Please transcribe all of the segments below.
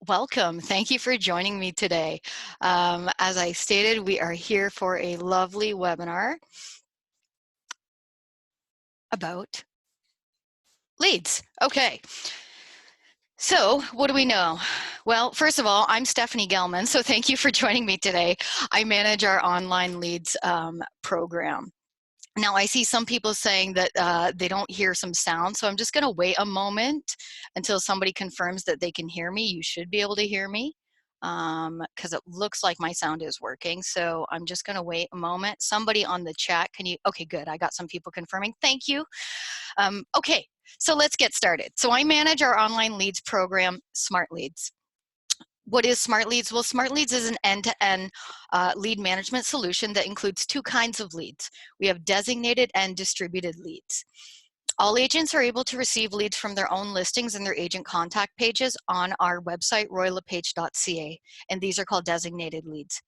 Welcome. Thank you for joining me today. As I stated, we are here for a lovely webinar about leads. Okay. So what do we know? Well, first of all, I'm Stephanie Gellman, so thank you for joining me today. I manage our online leads program. Now, I see some people saying that they don't hear some sound, so I'm just going to wait a moment until somebody confirms that they can hear me. You should be able to hear me because it looks like my sound is working. So I'm just going to wait a moment. Somebody on the chat, can you? Okay, good. I got some people confirming. Thank you. Okay, so let's get started. So I manage our online leads program, Smart Leads. What is Smart Leads? Well, Smart Leads is an end-to-end lead management solution that includes two kinds of leads. We have designated and distributed leads. All agents are able to receive leads from their own listings and their agent contact pages on our website, roylepage.ca, and these are called designated leads.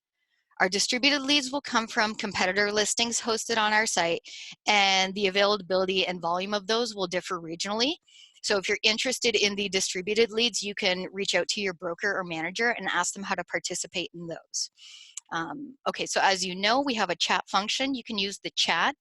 Our distributed leads will come from competitor listings hosted on our site, and the availability and volume of those will differ regionally. So if you're interested in the distributed leads, you can reach out to your broker or manager and ask them how to participate in those. Okay, so as you know, we have a chat function. You can use the chat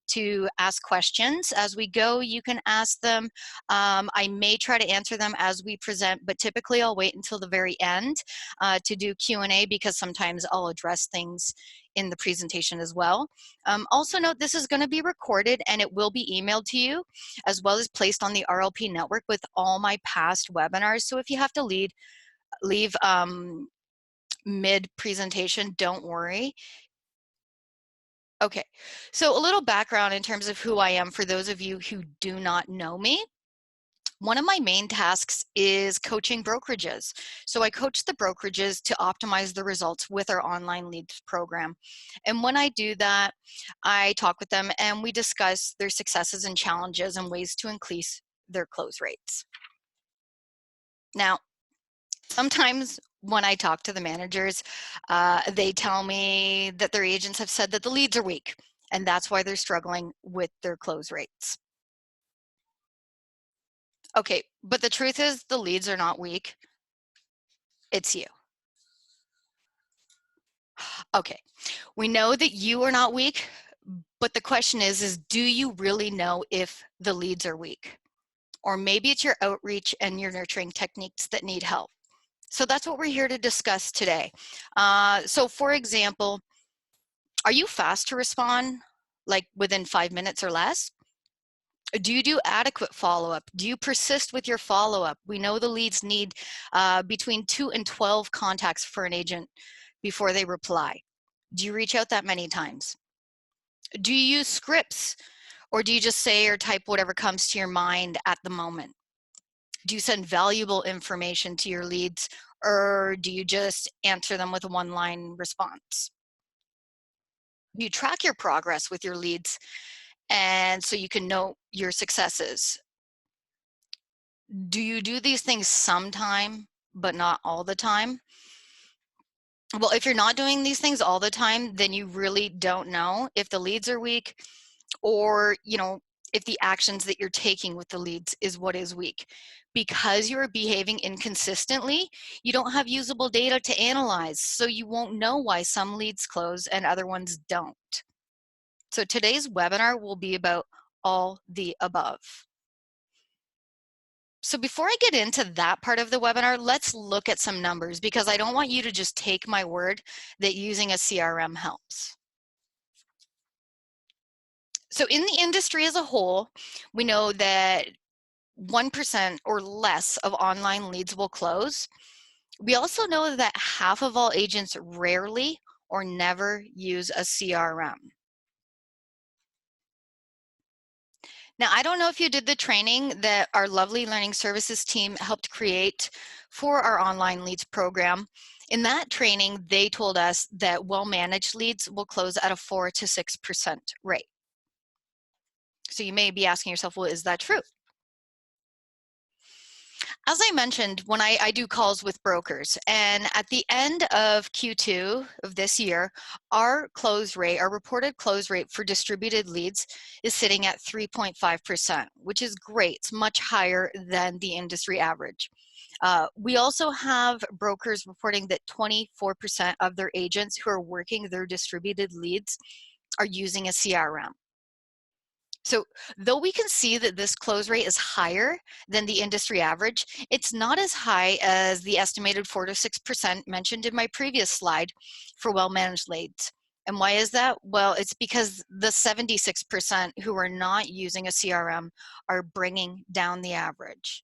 to ask questions. As we go, you can ask them. I may try to answer them as we present, but typically I'll wait until the very end to do Q&A because sometimes I'll address things in the presentation as well. Also note this is going to be recorded and it will be emailed to you as well as placed on the RLP network with all my past webinars. So if you have to leave mid-presentation, don't worry. Okay, so a little background in terms of who I am for those of you who do not know me. One of my main tasks is coaching brokerages. So I coach the brokerages to optimize the results with our online leads program. And when I do that, I talk with them and we discuss their successes and challenges and ways to increase their close rates. Now, sometimes when I talk to the managers, they tell me that their agents have said that the leads are weak, and that's why they're struggling with their close rates. Okay, but the truth is the leads are not weak. It's you. Okay, we know that you are not weak, but the question is do you really know if the leads are weak? Or maybe it's your outreach and your nurturing techniques that need help. So that's what we're here to discuss today. So for example, are you fast to respond, like within 5 minutes or less? Do you do adequate follow-up? Do you persist with your follow-up? We know the leads need between 2 and 12 contacts for an agent before they reply. Do you reach out that many times? Do you use scripts, or do you just say or type whatever comes to your mind at the moment? Do you send valuable information to your leads, or do you just answer them with a one-line response? Do you track your progress with your leads and so you can know your successes? Do you do these things sometime but not all the time? Well, if you're not doing these things all the time, then you really don't know if the leads are weak, or if the actions that you're taking with the leads is what is weak. Because you're behaving inconsistently, you don't have usable data to analyze, so you won't know why some leads close and other ones don't. So today's webinar will be about all the above. So before I get into that part of the webinar, let's look at some numbers because I don't want you to just take my word that using a CRM helps. So in the industry as a whole, we know that 1% or less of online leads will close. We also know that half of all agents rarely or never use a CRM. Now, I don't know if you did the training that our lovely learning services team helped create for our online leads program. In that training, they told us that well-managed leads will close at a 4 to 6% rate. So you may be asking yourself, well, is that true? As I mentioned, when I do calls with brokers, and at the end of Q2 of this year, our close rate, our reported close rate for distributed leads is sitting at 3.5%, which is great. It's much higher than the industry average. We also have brokers reporting that 24% of their agents who are working their distributed leads are using a CRM. So though we can see that this close rate is higher than the industry average, it's not as high as the estimated 4 to 6% mentioned in my previous slide for well-managed leads. And why is that? Well, it's because the 76% who are not using a CRM are bringing down the average.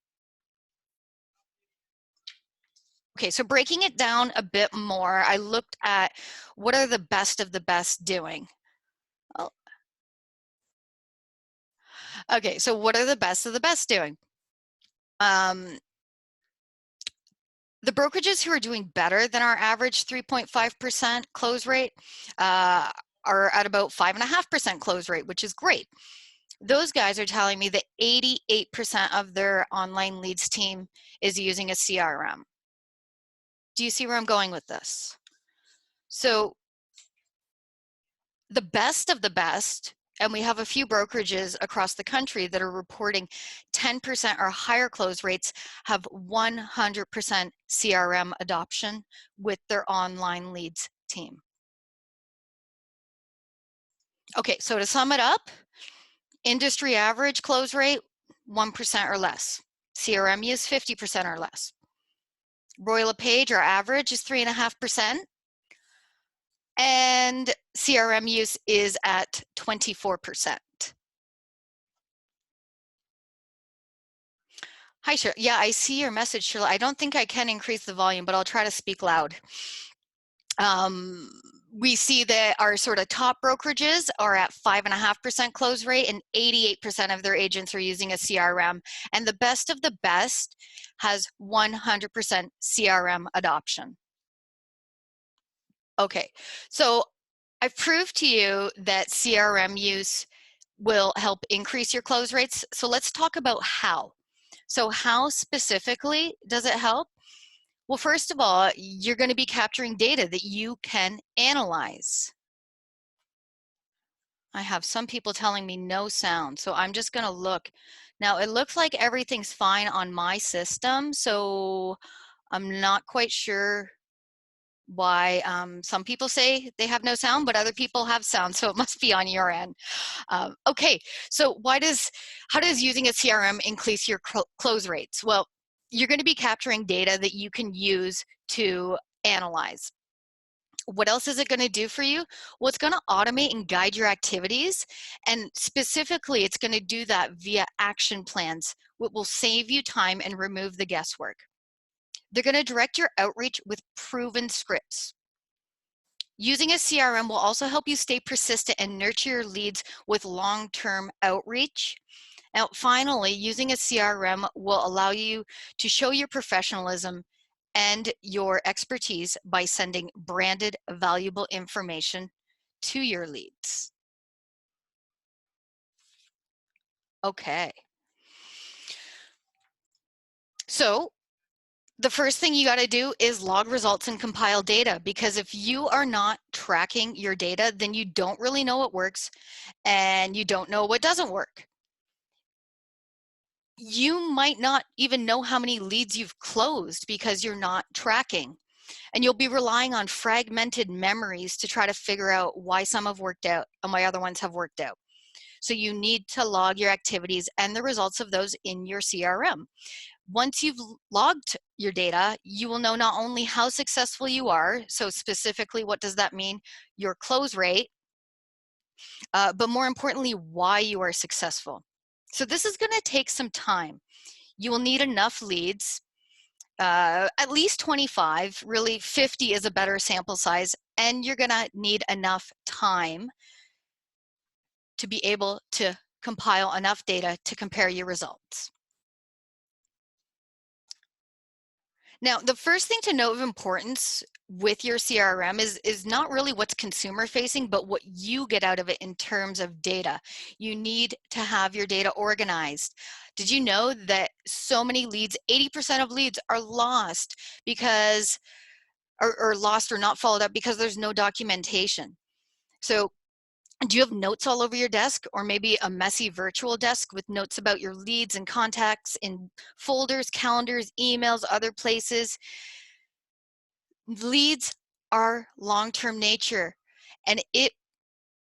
Okay, so breaking it down a bit more, I looked at what are the best of the best doing. Oh, okay, so what are the best of the best doing? The brokerages who are doing better than our average 3.5% close rate are at about 5.5% close rate, which is great. Those guys are telling me that 88% of their online leads team is using a CRM. Do you see where I'm going with this? So the best of the best, and we have a few brokerages across the country that are reporting 10% or higher close rates, have 100% CRM adoption with their online leads team. Okay, so to sum it up, industry average close rate, 1% or less. CRM use, 50% or less. Royal LePage, our average is 3.5%. And CRM use is at 24%. Hi, Shirley. Yeah, I see your message, Shirley. I don't think I can increase the volume, but I'll try to speak loud. We see that our sort of top brokerages are at 5.5% close rate, and 88% of their agents are using a CRM. And the best of the best has 100% CRM adoption. Okay, so I've proved to you that CRM use will help increase your close rates. So let's talk about how. So how specifically does it help? Well, first of all, you're going to be capturing data that you can analyze. I have some people telling me no sound, so I'm just going to look. Now, it looks like everything's fine on my system, so I'm not quite sure why some people say they have no sound, but other people have sound, so it must be on your end. Okay, so how does using a CRM increase your close rates? Well, you're going to be capturing data that you can use to analyze. What else is it going to do for you? Well, it's going to automate and guide your activities, and specifically, it's going to do that via action plans, which will save you time and remove the guesswork. They're going to direct your outreach with proven scripts. Using a CRM will also help you stay persistent and nurture your leads with long-term outreach. Now, finally, using a CRM will allow you to show your professionalism and your expertise by sending branded, valuable information to your leads. Okay. So, the first thing you got to do is log results and compile data, because if you are not tracking your data, then you don't really know what works and you don't know what doesn't work. You might not even know how many leads you've closed because you're not tracking, and you'll be relying on fragmented memories to try to figure out why some have worked out and why other ones have worked out. So you need to log your activities and the results of those in your CRM. Once you've logged your data, you will know not only how successful you are, so specifically what does that mean, your close rate, but more importantly, why you are successful. So this is going to take some time. You will need enough leads, at least 25, really 50 is a better sample size, and you're going to need enough time to be able to compile enough data to compare your results. Now, the first thing to note of importance with your CRM is not really what's consumer facing, but what you get out of it in terms of data. You need to have your data organized. Did you know that so many leads, 80% of leads are lost because, or lost or not followed up because there's no documentation? So Do you have notes all over your desk, or maybe a messy virtual desk with notes about your leads and contacts in folders, calendars, emails, other places? Leads are long-term nature, and it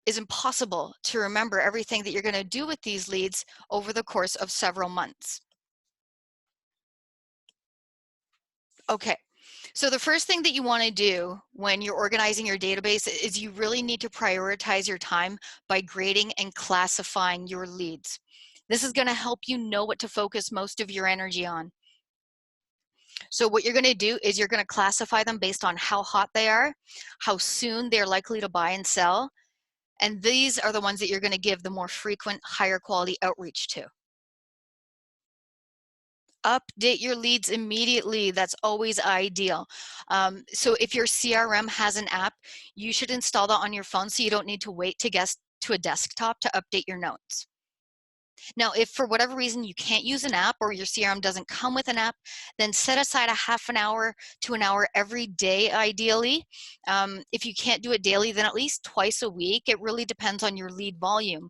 is impossible to remember everything that you're going to do with these leads over the course of several months. Okay, so the first thing that you want to do when you're organizing your database is you really need to prioritize your time by grading and classifying your leads. This is going to help you know what to focus most of your energy on. So what you're going to do is you're going to classify them based on how hot they are, how soon they're likely to buy and sell, and these are the ones that you're going to give the more frequent, higher quality outreach to. Update your leads immediately. That's always ideal. So if your CRM has an app, you should install that on your phone so you don't need to wait to get to a desktop to update your notes. Now, if for whatever reason you can't use an app or your CRM doesn't come with an app, then set aside a half an hour to an hour every day, ideally. If you can't do it daily, then at least twice a week. It really depends on your lead volume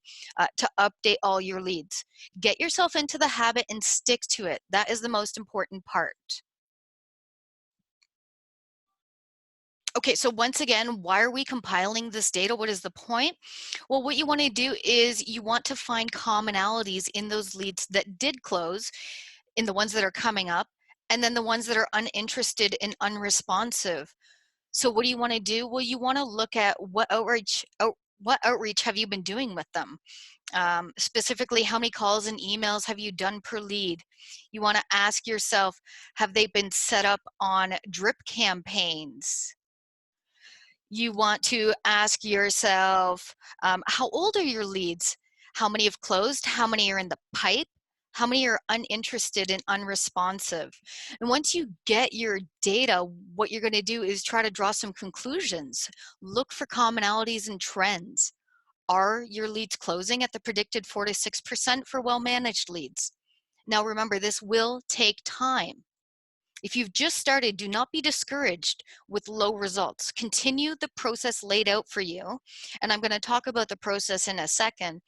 to update all your leads. Get yourself into the habit and stick to it. That is the most important part. Okay, so once again, why are we compiling this data? What is the point? Well, what you want to do is you want to find commonalities in those leads that did close, in the ones that are coming up, and then the ones that are uninterested and unresponsive. So what do you want to do? Well, you want to look at what outreach have you been doing with them? Specifically, how many calls and emails have you done per lead? You want to ask yourself, have they been set up on drip campaigns? You want to ask yourself, how old are your leads? How many have closed? How many are in the pipe? How many are uninterested and unresponsive? And once you get your data, what you're going to do is try to draw some conclusions. Look for commonalities and trends. Are your leads closing at the predicted 4 to 6% for well-managed leads? Now remember, this will take time. If you've just started, do not be discouraged with low results. Continue the process laid out for you. And I'm going to talk about the process in a second.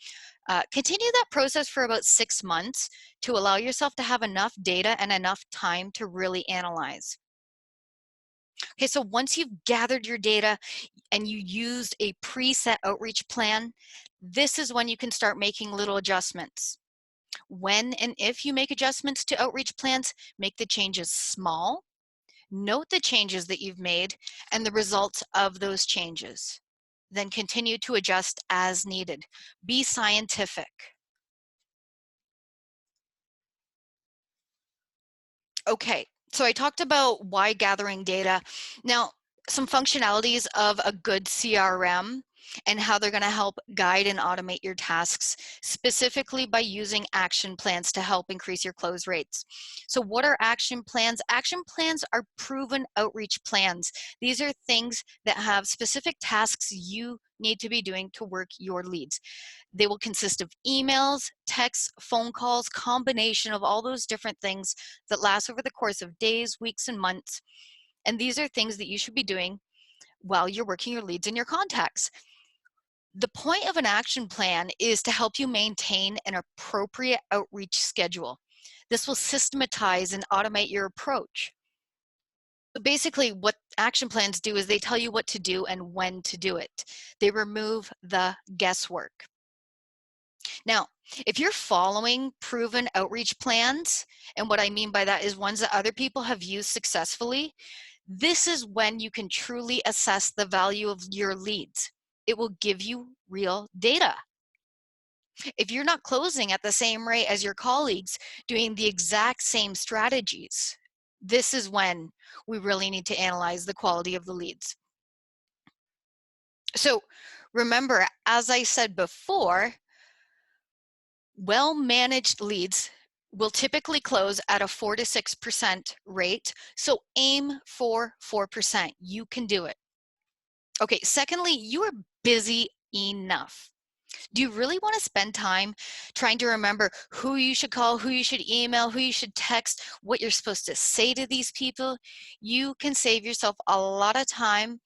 Continue that process for about 6 months to allow yourself to have enough data and enough time to really analyze. Okay, so once you've gathered your data and you used a preset outreach plan, this is when you can start making little adjustments. When and if you make adjustments to outreach plans, make the changes small. Note the changes that you've made and the results of those changes. Then continue to adjust as needed. Be scientific. Okay, so I talked about why gathering data. Now, some functionalities of a good CRM and how they're going to help guide and automate your tasks, specifically by using action plans to help increase your close rates. So what are action plans? Action plans are proven outreach plans. These are things that have specific tasks you need to be doing to work your leads. They will consist of emails, texts, phone calls, combination of all those different things that last over the course of days, weeks, and months. And these are things that you should be doing while you're working your leads and your contacts. The point of an action plan is to help you maintain an appropriate outreach schedule. This will systematize and automate your approach. So basically, what action plans do is they tell you what to do and when to do it. They remove the guesswork. Now, if you're following proven outreach plans, and what I mean by that is ones that other people have used successfully, this is when you can truly assess the value of your leads. It will give you real data. If you're not closing at the same rate as your colleagues doing the exact same strategies, this is when we really need to analyze the quality of the leads. So remember, as I said before, well-managed leads will typically close at a 4 to 6% rate. So aim for 4%. You can do it. Okay, secondly, you are busy enough. Do you really want to spend time trying to remember who you should call, who you should email, who you should text, what you're supposed to say to these people? You can save yourself a lot of time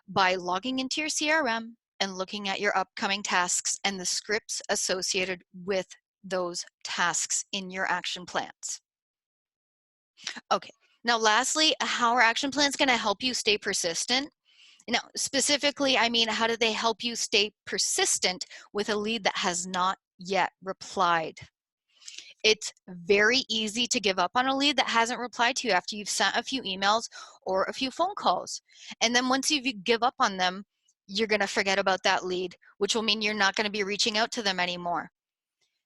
by logging into your CRM, and looking at your upcoming tasks and the scripts associated with those tasks in your action plans. Okay, now lastly, how are action plans going to help you stay persistent? Now, specifically, I mean, how do they help you stay persistent with a lead that has not yet replied? It's very easy to give up on a lead that hasn't replied to you after you've sent a few emails or a few phone calls. And then once you give up on them, you're going to forget about that lead, which will mean you're not going to be reaching out to them anymore.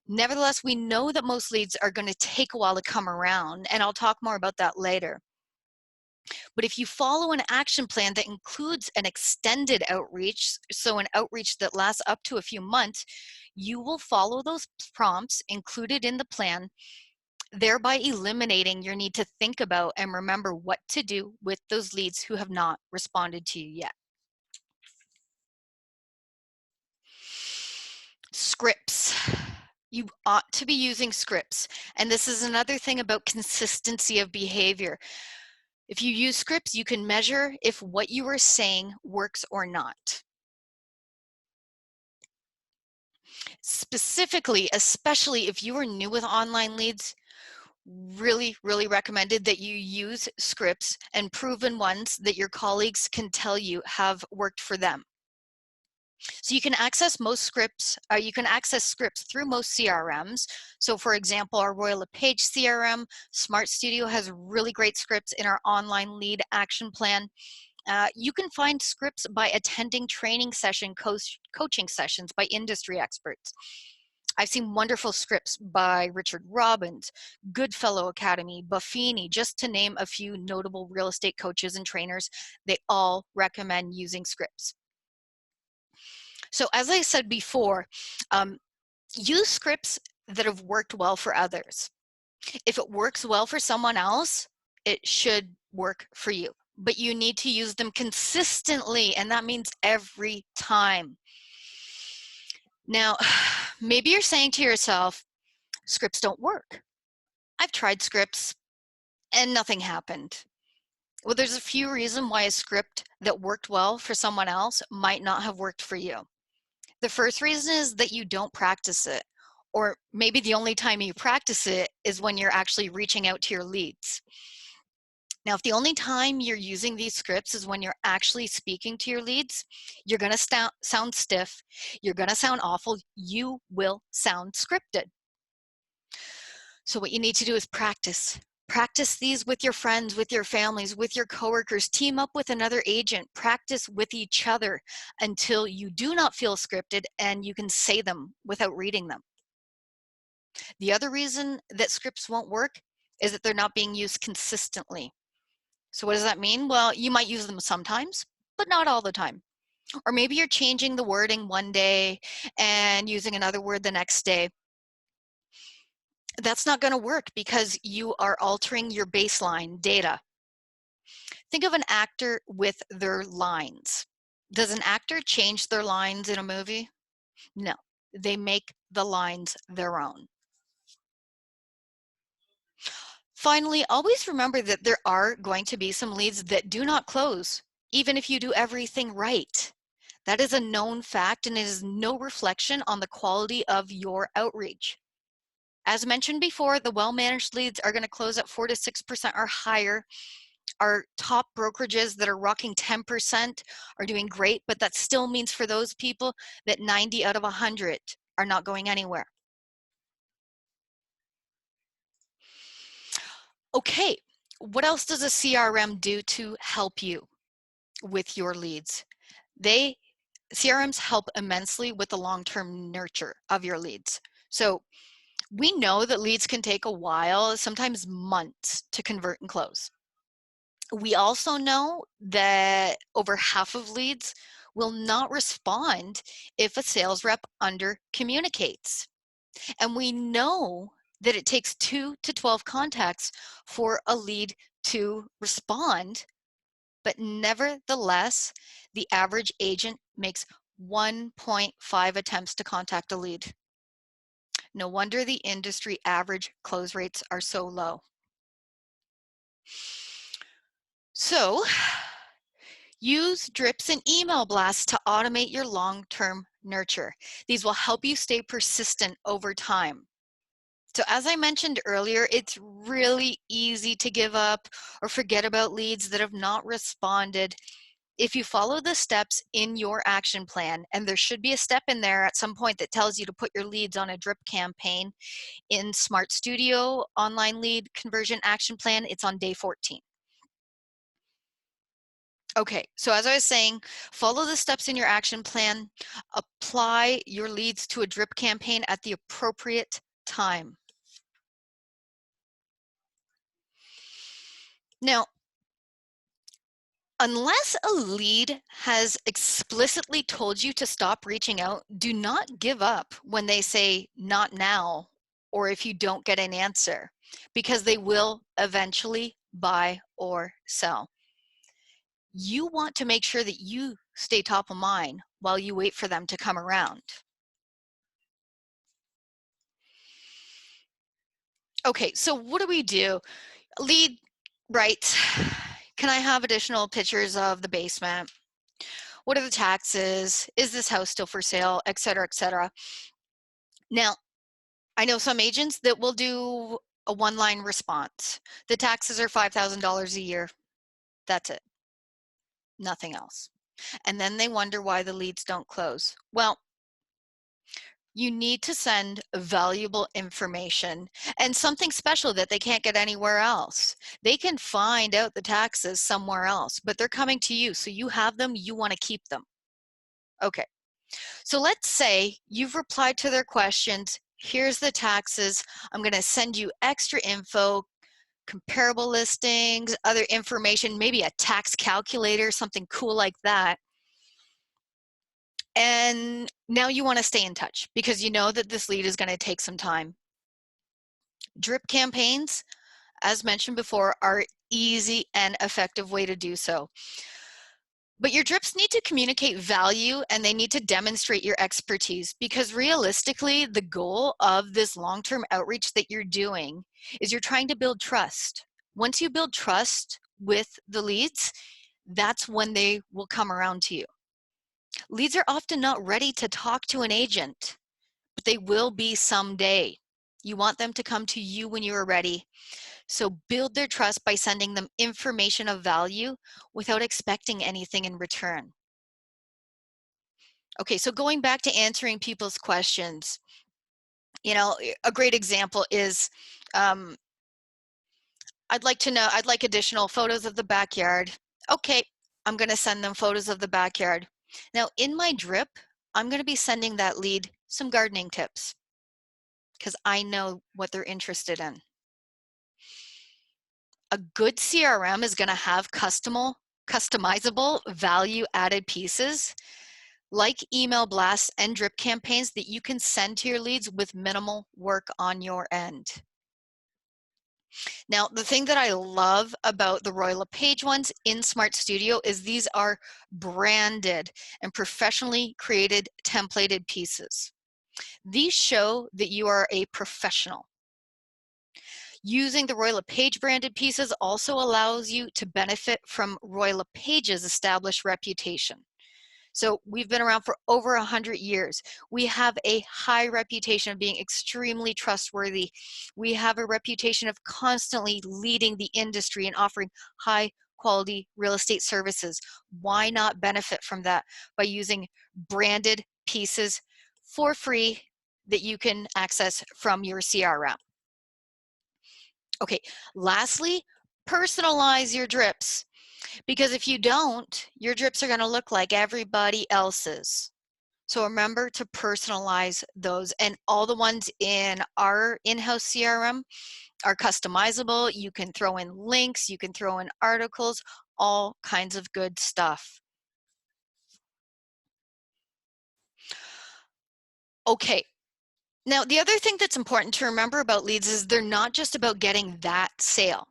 Nevertheless, we know that most leads are going to take a while to come around, and I'll talk more about that later. But if you follow an action plan that includes an extended outreach, so an outreach that lasts up to a few months, you will follow those prompts included in the plan, thereby eliminating your need to think about and remember what to do with those leads who have not responded to you yet. Scripts. You ought to be using scripts. And this is another thing about consistency of behavior. If you use scripts, you can measure if what you are saying works or not. Specifically, especially if you are new with online leads, really recommended that you use scripts and proven ones that your colleagues can tell you have worked for them. So you can access most scripts, you can access scripts through most CRMs. So for example, our Royal LePage CRM, Smart Studio has really great scripts in our online lead action plan. You can find scripts by attending training session coaching sessions by industry experts. I've seen wonderful scripts by Richard Robbins, Goodfellow Academy, Buffini, just to name a few notable real estate coaches and trainers. They all recommend using scripts. So as I said before, use scripts that have worked well for others. If it works well for someone else, it should work for you. But you need to use them consistently, and that means every time. Now, maybe you're saying to yourself, scripts don't work. I've tried scripts and nothing happened. Well, there's a few reasons why a script that worked well for someone else might not have worked for you. The first reason is that you don't practice it, or maybe the only time you practice it is when you're actually reaching out to your leads. Now, if the only time you're using these scripts is when you're actually speaking to your leads, you're going to sound stiff, you're going to sound awful, you will sound scripted. So what you need to do is practice. Practice these with your friends, with your families, with your coworkers. Team up with another agent. Practice with each other until you do not feel scripted and you can say them without reading them. The other reason that scripts won't work is that they're not being used consistently. So what does that mean? Well, you might use them sometimes, but not all the time. Or maybe you're changing the wording one day and using another word the next day. That's not going to work because you are altering your baseline data. Think of an actor with their lines. Does an actor change their lines in a movie? No, they make the lines their own. Finally, always remember that there are going to be some leads that do not close, even if you do everything right. That is a known fact and it is no reflection on the quality of your outreach. As mentioned before, the well-managed leads are going to close at 4 to 6% or higher. Our top brokerages that are rocking 10% are doing great, but that still means for those people that 90 out of 100 are not going anywhere. Okay, what else does a CRM do to help you with your leads? CRMs help immensely with the long-term nurture of your leads. So we know that leads can take a while, sometimes months, to convert and close. We also know that over half of leads will not respond if a sales rep under communicates. And we know that it takes 2 to 12 contacts for a lead to respond, but nevertheless, the average agent makes 1.5 attempts to contact a lead. No wonder the industry average close rates are so low. So Use drips and email blasts to automate your long-term nurture. These will help you stay persistent over time. So as I mentioned earlier, it's really easy to give up or forget about leads that have not responded. If you follow the steps in your action plan, and there should be a step in there at some point that tells you to put your leads on a drip campaign in Smart Studio Online Lead Conversion Action Plan, it's on day 14. Okay, so as I was saying, follow the steps in your action plan, apply your leads to a drip campaign at the appropriate time. Now, unless a lead has explicitly told you to stop reaching out, do not give up when they say not now or if you don't get an answer, because they will eventually buy or sell. You want to make sure that you stay top of mind while you wait for them to come around. Okay, so what do we do? Lead, right? Can I have additional pictures of the basement? What are the taxes? Is this house still for sale? Et cetera, et cetera. Now, I know some agents that will do a one-line response. The taxes are $5,000 a year. That's it. Nothing else. And then they wonder why the leads don't close. Well, you need to send valuable information and something special that they can't get anywhere else. They can find out the taxes somewhere else, but they're coming to you. So you have them, you want to keep them. Okay. So let's say you've replied to their questions. Here's the taxes. I'm going to send you extra info, comparable listings, other information, maybe a tax calculator, something cool like that. And now you want to stay in touch because you know that this lead is going to take some time. Drip campaigns, as mentioned before, are easy and effective way to do so. But your drips need to communicate value and they need to demonstrate your expertise, because realistically, the goal of this long-term outreach that you're doing is you're trying to build trust. Once you build trust with the leads, that's when they will come around to you. Leads are often not ready to talk to an agent, but they will be someday. You want them to come to you when you are ready. So build their trust by sending them information of value without expecting anything in return. Okay, so going back to answering people's questions, you know, a great example is, I'd like additional photos of the backyard. Okay, I'm going to send them photos of the backyard. Now in my drip, I'm going to be sending that lead some gardening tips because I know what they're interested in. A good CRM is going to have customizable value-added pieces like email blasts and drip campaigns that you can send to your leads with minimal work on your end. Now, the thing that I love about the Roy LePage ones in Smart Studio is these are branded and professionally created templated pieces. These show that you are a professional. Using the Roy LePage branded pieces also allows you to benefit from Roy LePage's established reputation. So we've been around for over 100 years. We have a high reputation of being extremely trustworthy. We have a reputation of constantly leading the industry and offering high quality real estate services. Why not benefit from that by using branded pieces for free that you can access from your CRM? Okay, lastly, personalize your drips. Because if you don't, your drips are going to look like everybody else's. So remember to personalize those. And all the ones in our in-house CRM are customizable. You can throw in links, you can throw in articles, all kinds of good stuff. Okay. Now, the other thing that's important to remember about leads is they're not just about getting that sale.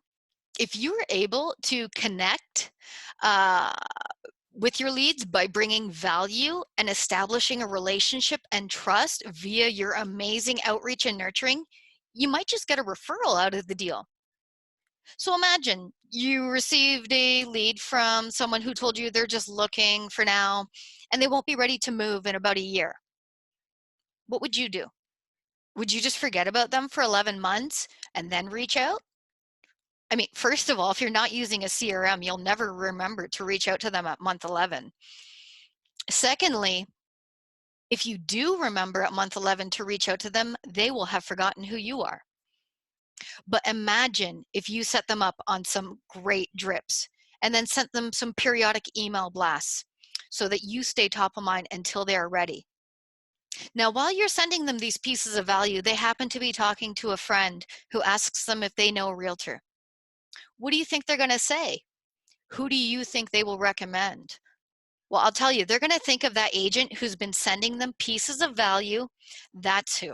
If you are able to connect with your leads by bringing value and establishing a relationship and trust via your amazing outreach and nurturing, you might just get a referral out of the deal. So imagine you received a lead from someone who told you they're just looking for now and they won't be ready to move in about a year. What would you do? Would you just forget about them for 11 months and then reach out? I mean, first of all, if you're not using a CRM, you'll never remember to reach out to them at month 11. Secondly, if you do remember at month 11 to reach out to them, they will have forgotten who you are. But imagine if you set them up on some great drips and then sent them some periodic email blasts so that you stay top of mind until they are ready. Now, while you're sending them these pieces of value, they happen to be talking to a friend who asks them if they know a realtor. What do you think they're going to say? Who do you think they will recommend? Well, I'll tell you, they're going to think of that agent who's been sending them pieces of value. That's who.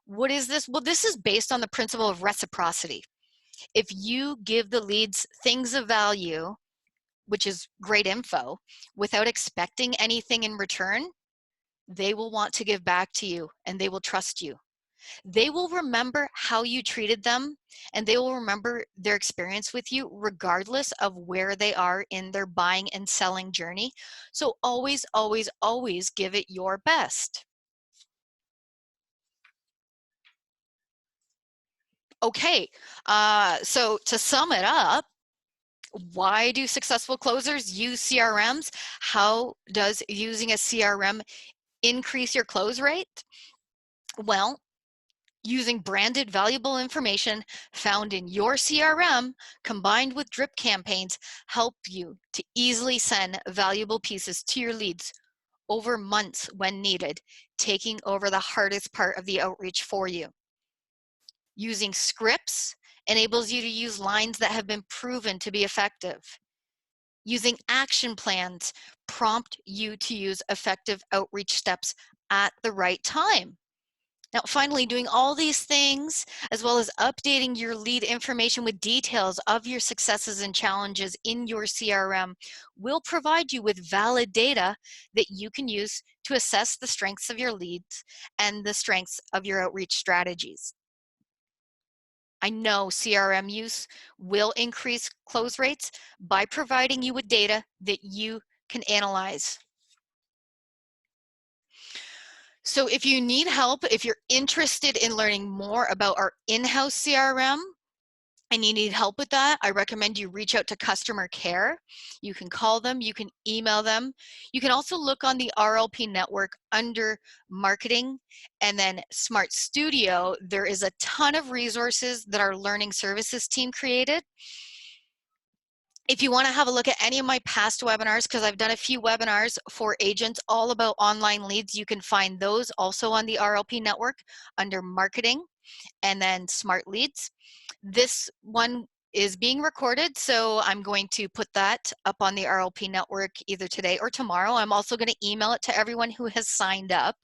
What is this? Well, this is based on the principle of reciprocity. If you give the leads things of value, which is great info, without expecting anything in return, they will want to give back to you and they will trust you. They will remember how you treated them and they will remember their experience with you regardless of where they are in their buying and selling journey. So always, always, always give it your best. Okay, so to sum it up, why do successful closers use CRMs? How does using a CRM increase your close rate? Well, using branded valuable information found in your CRM combined with drip campaigns help you to easily send valuable pieces to your leads over months when needed, taking over the hardest part of the outreach for you. Using scripts enables you to use lines that have been proven to be effective. Using action plans prompt you to use effective outreach steps at the right time. Now, finally, doing all these things, as well as updating your lead information with details of your successes and challenges in your CRM, will provide you with valid data that you can use to assess the strengths of your leads and the strengths of your outreach strategies. I know CRM use will increase close rates by providing you with data that you can analyze. So if you need help, if you're interested in learning more about our in-house CRM and you need help with that, I recommend you reach out to customer care. You can call them, you can email them. You can also look on the RLP network under marketing and then Smart Studio. There is a ton of resources that our learning services team created. If you want to have a look at any of my past webinars, because I've done a few webinars for agents all about online leads, you can find those also on the RLP network under marketing and then smart leads. This one is being recorded, so I'm going to put that up on the RLP network either today or tomorrow. I'm also going to email it to everyone who has signed up.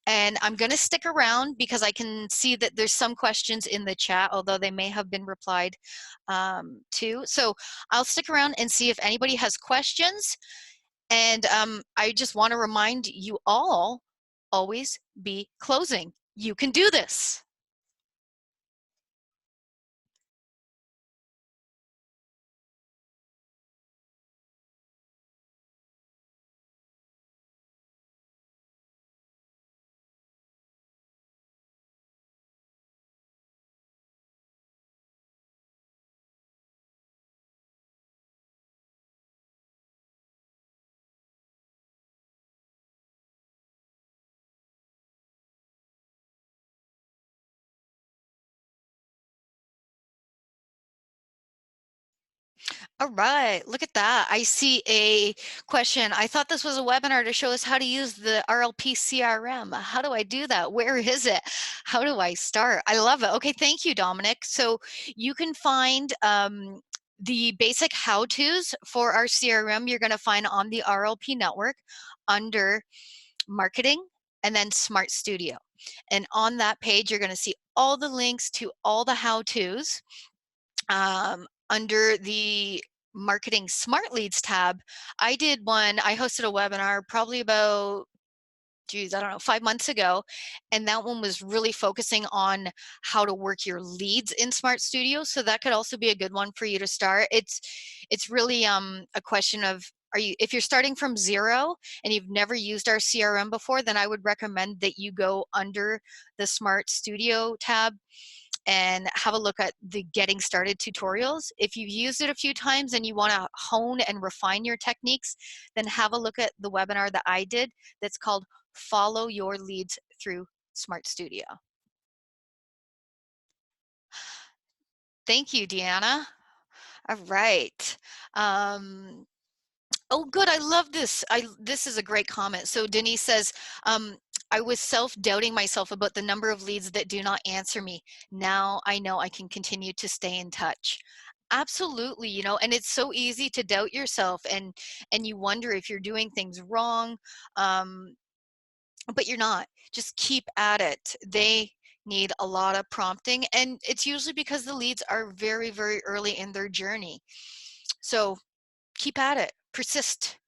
And I'm going to stick around because I can see that there's some questions in the chat, although they may have been replied to. So I'll stick around and see if anybody has questions. And I just want to remind you all, always be closing. You can do this. All right, look at that. I see a question. I thought this was a webinar to show us how to use the RLP CRM. How do I do that? Where is it? How do I start? I love it. Okay, thank you, Dominic. So you can find the basic how-tos for our CRM you're going to find on the RLP network under marketing and then Smart Studio. And on that page, you're going to see all the links to all the how-tos. Under the marketing smart leads tab, I hosted a webinar probably about geez, I don't know, 5 months ago. And that one was really focusing on how to work your leads in Smart Studio. So that could also be a good one for you to start. It's really a question of, if you're starting from zero and you've never used our CRM before, then I would recommend that you go under the Smart Studio tab and have a look at the getting started tutorials. If you've used it a few times and you want to hone and refine your techniques, then have a look at the webinar that I did that's called Follow Your Leads Through Smart Studio. Thank you, Deanna. All right. Oh, good. I love this. This is a great comment. So Denise says, I was self-doubting myself about the number of leads that do not answer me. Now I know I can continue to stay in touch. Absolutely, and it's so easy to doubt yourself and you wonder if you're doing things wrong, but you're not. Just keep at it. They need a lot of prompting, and it's usually because the leads are very, very early in their journey. So keep at it. Persist.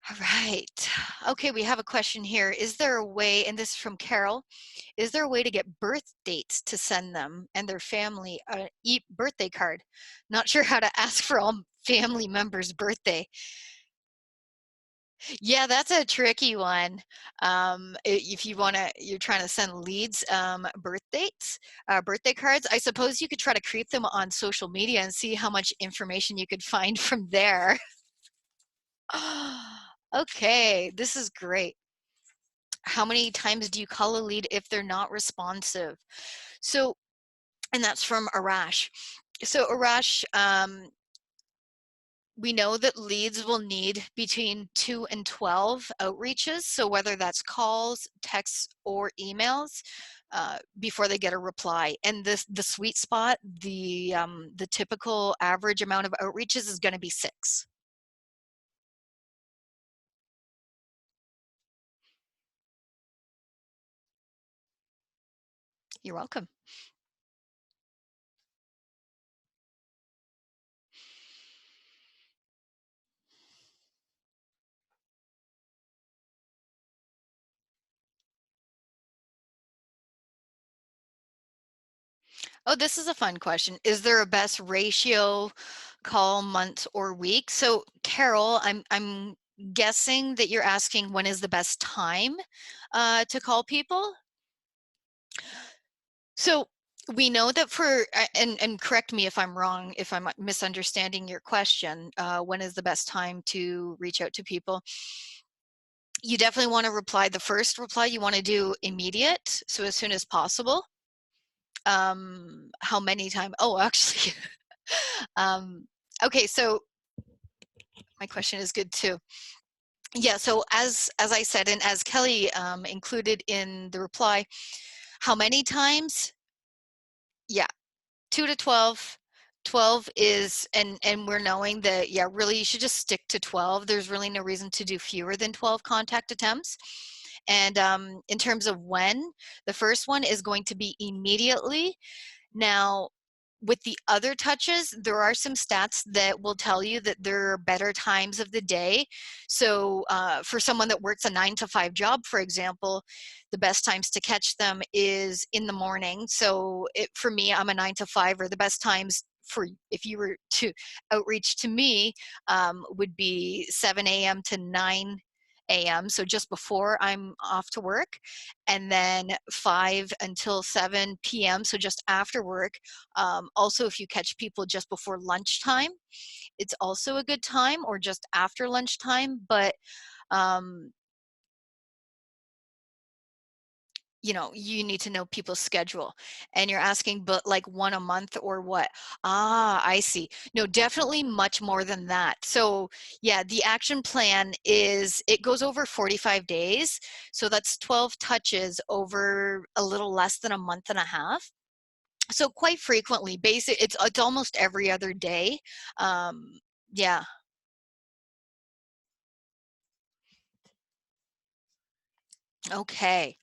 All right. Okay, we have a question here. Is there a way, and this is from Carol, is there a way to get birth dates to send them and their family a birthday card? Not sure how to ask for all family members' birthday. Yeah, that's a tricky one. If you're trying to send leads, birth dates, birthday cards, I suppose you could try to creep them on social media and see how much information you could find from there. Okay, this is great. How many times do you call a lead if they're not responsive? So, and that's from Arash. So Arash, we know that leads will need between 2 and 12 outreaches. So whether that's calls, texts, or emails, before they get a reply. And the sweet spot, the typical average amount of outreaches is going to be 6. You're welcome. Oh, this is a fun question. Is there a best ratio, call, month, or week? So Carol, I'm guessing that you're asking when is the best time to call people? So we know that and correct me if I'm wrong, if I'm misunderstanding your question, when is the best time to reach out to people? You definitely want to reply. The first reply you want to do immediate, so as soon as possible. How many times? Oh, actually, okay, so my question is good too. Yeah, so as I said, and as Kelly included in the reply, how many times? Yeah, 2 to 12. 12 is, and we're knowing that, yeah, really you should just stick to 12. There's really no reason to do fewer than 12 contact attempts. And in terms of when, the first one is going to be immediately. Now, with the other touches, there are some stats that will tell you that there are better times of the day. So for someone that works a 9-to-5 job, for example, the best times to catch them is in the morning. So for me, I'm a 9-to-5, or the best times for if you were to outreach to me would be 7 a.m. to 9 a.m. So just before I'm off to work, and then 5 until 7 p.m. So just after work. Also, if you catch people just before lunchtime, it's also a good time, or just after lunchtime. But you need to know people's schedule. And you're asking, but like one a month or what? Ah, I see. No, definitely much more than that. So yeah, the action plan it goes over 45 days. So that's 12 touches over a little less than a month and a half. So quite frequently, it's almost every other day. Yeah. Okay.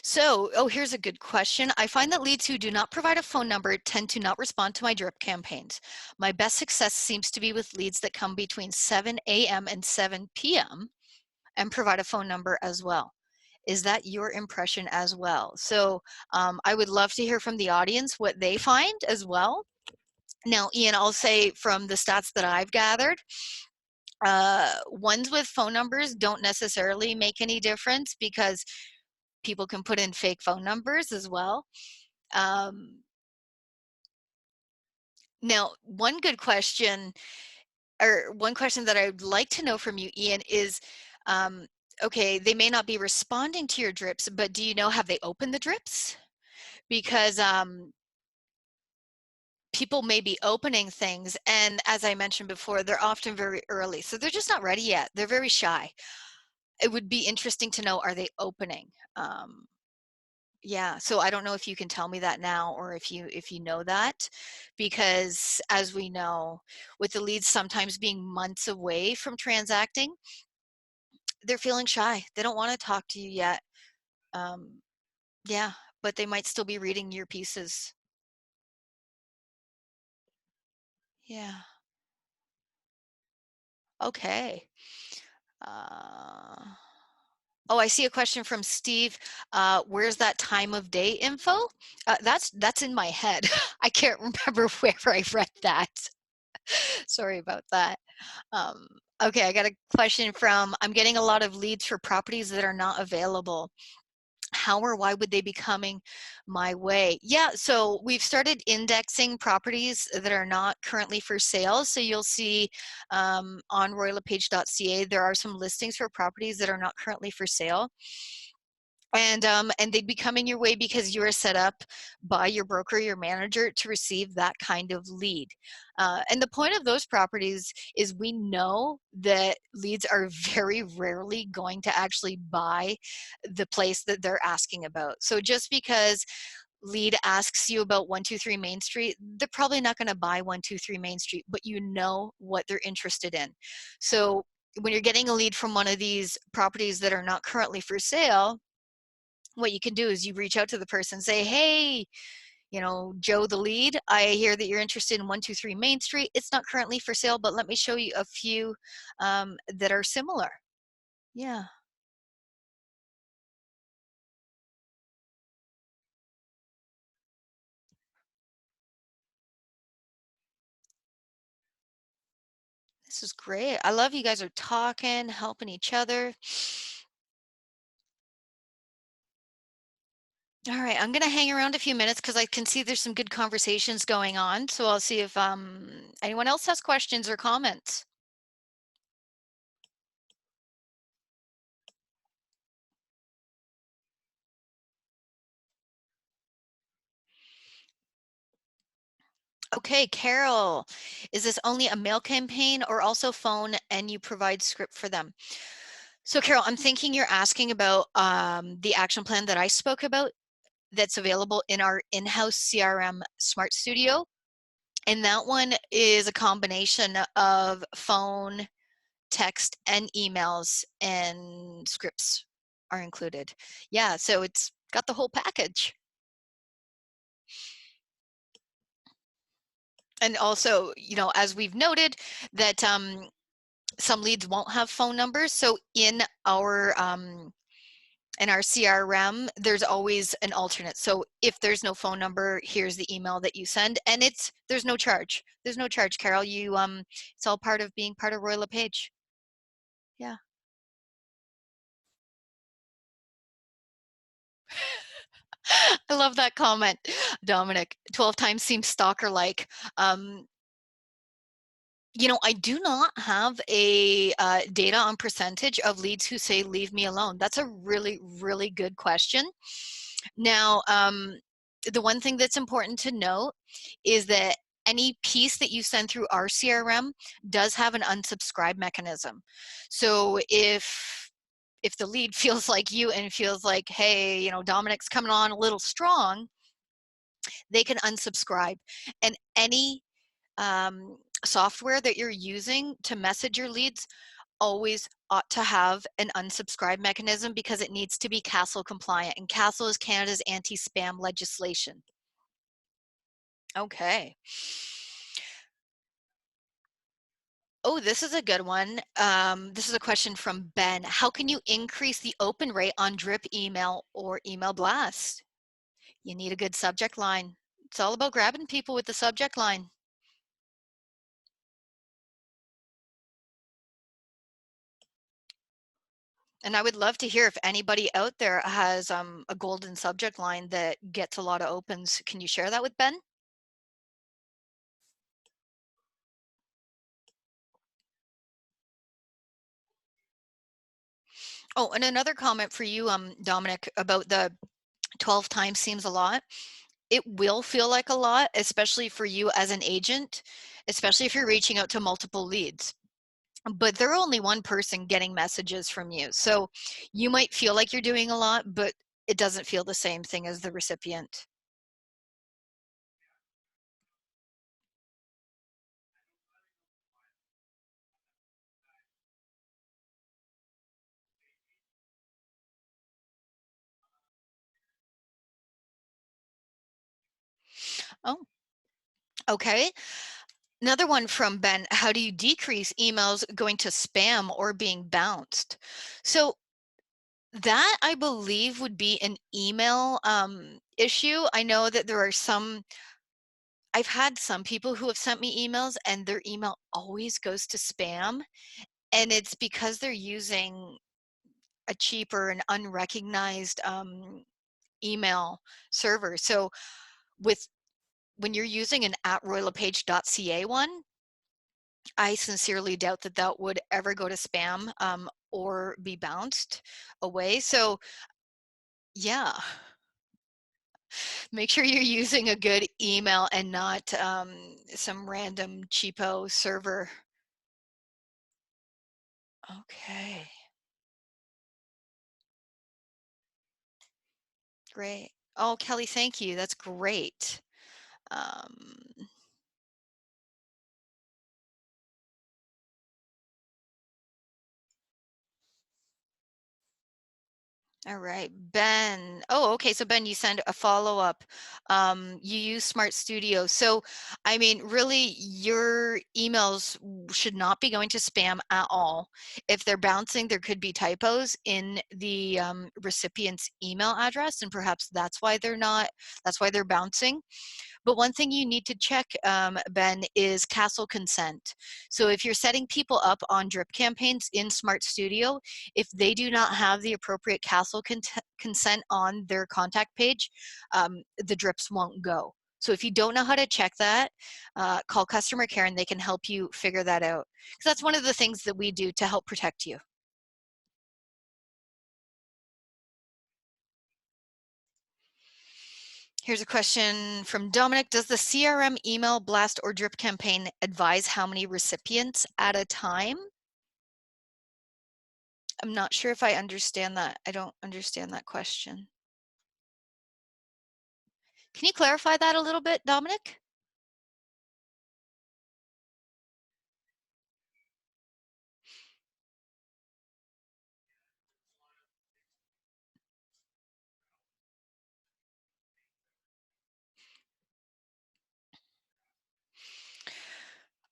So, oh, here's a good question. I find that leads who do not provide a phone number tend to not respond to my drip campaigns. My best success seems to be with leads that come between 7 a.m. and 7 p.m. and provide a phone number as well. Is that your impression as well? So I would love to hear from the audience what they find as well. Now, Ian, I'll say from the stats that I've gathered, ones with phone numbers don't necessarily make any difference because people can put in fake phone numbers as well. Now, one good question, or one question that I'd like to know from you, Ian, is, okay, they may not be responding to your drips, but do you know, have they opened the drips? Because people may be opening things, and as I mentioned before, they're often very early, so they're just not ready yet. They're very shy. It would be interesting to know, are they opening? Yeah, so I don't know if you can tell me that now, or if you know that, because as we know, with the leads sometimes being months away from transacting, they're feeling shy. They don't want to talk to you yet. Um, yeah, but they might still be reading your pieces. Yeah. Okay. Uh, oh, I see a question from Steve. Where's that time of day info? That's in my head. I can't remember where I read that. Sorry about that. Um, okay, I got a question from, I'm getting a lot of leads for properties that are not available. How or why would they be coming my way? Yeah, so we've started indexing properties that are not currently for sale. So you'll see on royallepage.ca, there are some listings for properties that are not currently for sale. And they'd be coming your way because you are set up by your broker, your manager, to receive that kind of lead. And the point of those properties is we know that leads are very rarely going to actually buy the place that they're asking about. So just because lead asks you about 123 Main Street, they're probably not going to buy 123 Main Street, but you know what they're interested in. So when you're getting a lead from one of these properties that are not currently for sale, what you can do is you reach out to the person, say, hey, you know, Joe the lead, I hear that you're interested in 123 Main Street. It's not currently for sale, but let me show you a few that are similar. Yeah, this is great. I love you guys are talking, helping each other. All right, I'm going to hang around a few minutes because I can see there's some good conversations going on. So I'll see if anyone else has questions or comments. Okay, Carol, is this only a mail campaign or also phone, and you provide script for them? So Carol, I'm thinking you're asking about the action plan that I spoke about that's available in our in-house CRM Smart Studio. And that one is a combination of phone, text, and emails, and scripts are included. Yeah, so it's got the whole package. And also, you know, as we've noted, that some leads won't have phone numbers. So in our CRM, there's always an alternate. So if there's no phone number, here's the email that you send, and there's no charge. There's no charge, Carol. It's all part of being part of Royal LePage. Yeah. I love that comment, Dominic. 12 times seems stalker-like. Um, You know, I do not have a data on percentage of leads who say, leave me alone. That's a really, really good question. Now, the one thing that's important to note is that any piece that you send through our CRM does have an unsubscribe mechanism. So if the lead feels like you and feels like, hey, you know, Dominic's coming on a little strong, they can unsubscribe. And any software that you're using to message your leads always ought to have an unsubscribe mechanism because it needs to be CASL compliant, and CASL is Canada's anti-spam legislation. Okay. Oh, this is a good one. This is a question from Ben. How can you increase the open rate on drip email or email blast? You need a good subject line. It's all about grabbing people with the subject line. And I would love to hear if anybody out there has a golden subject line that gets a lot of opens. Can you share that with Ben? Oh, and another comment for you, Dominic, about the 12 times seems a lot. It will feel like a lot, especially for you as an agent, especially if you're reaching out to multiple leads. But they're only one person getting messages from you. So you might feel like you're doing a lot, but it doesn't feel the same thing as the recipient. Oh, okay. Another one from Ben, how do you decrease emails going to spam or being bounced? So that I believe would be an email issue. I know that there are I've had some people who have sent me emails and their email always goes to spam. And it's because they're using a cheaper and unrecognized email server. So with when you're using an at royallepage.ca one, I sincerely doubt that that would ever go to spam or be bounced away. So yeah, make sure you're using a good email and not some random cheapo server. Okay, great. Oh, Kelly, thank you. That's great. Um, All right, Ben. Oh, okay. So Ben, you send a follow-up. You use Smart Studio. So, I mean, really, your emails should not be going to spam at all. If they're bouncing, there could be typos in the recipient's email address, and perhaps that's why they're bouncing. But one thing you need to check, Ben, is castle consent. So if you're setting people up on drip campaigns in Smart Studio, if they do not have the appropriate castle consent on their contact page, the drips won't go. So if you don't know how to check that, call customer care and they can help you figure that out. Because that's one of the things that we do to help protect you. Here's a question from Dominic. Does the CRM email blast or drip campaign advise how many recipients at a time? I'm not sure if I understand that. I don't understand that question. Can you clarify that a little bit, Dominic?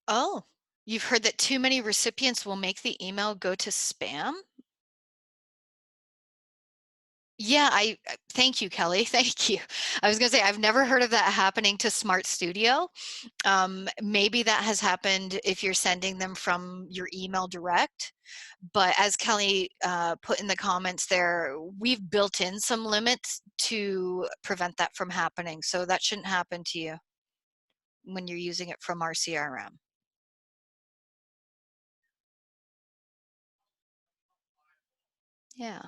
Oh, you've heard that too many recipients will make the email go to spam? Yeah, thank you, Kelly. Thank you. I was gonna say I've never heard of that happening to Smart Studio. Maybe that has happened if you're sending them from your email direct. But as Kelly put in the comments there, we've built in some limits to prevent that from happening. So that shouldn't happen to you when you're using it from our CRM. Yeah.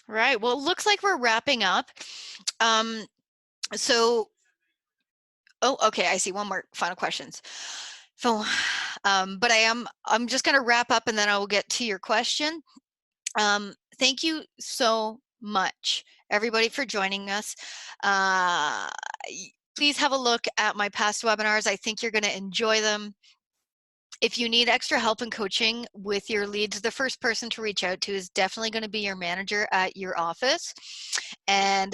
Right. Well, it looks like we're wrapping up. Um, so, oh, okay. I see one more final questions. So, but I'm just going to wrap up and then I will get to your question. Thank you so much, everybody, for joining us. Uh, Please have a look at my past webinars. I think you're going to enjoy them. If you need extra help and coaching with your leads, the first person to reach out to is definitely going to be your manager at your office. And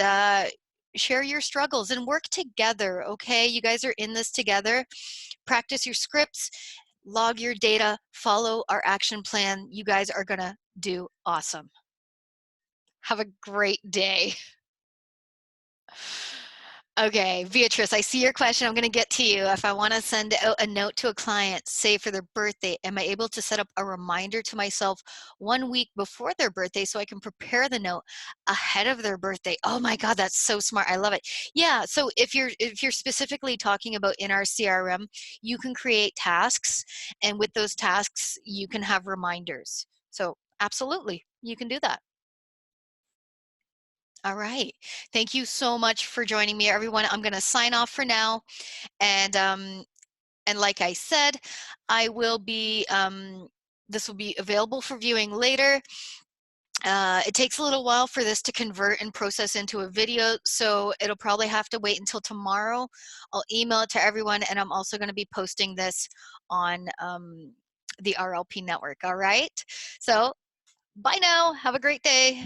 share your struggles and work together, okay? You guys are in this together. Practice your scripts, log your data, follow our action plan. You guys are going to do awesome. Have a great day. Okay, Beatrice, I see your question. I'm going to get to you. If I want to send out a note to a client, say for their birthday, am I able to set up a reminder to myself 1 week before their birthday so I can prepare the note ahead of their birthday? Oh my God, that's so smart. I love it. Yeah, so if you're specifically talking about in our CRM, you can create tasks, and with those tasks, you can have reminders. So absolutely, you can do that. All right. Thank you so much for joining me, everyone. I'm going to sign off for now. And like I said, I will be, this will be available for viewing later. It takes a little while for this to convert and process into a video, so it'll probably have to wait until tomorrow. I'll email it to everyone, and I'm also going to be posting this on the RLP network. All right. So bye now. Have a great day.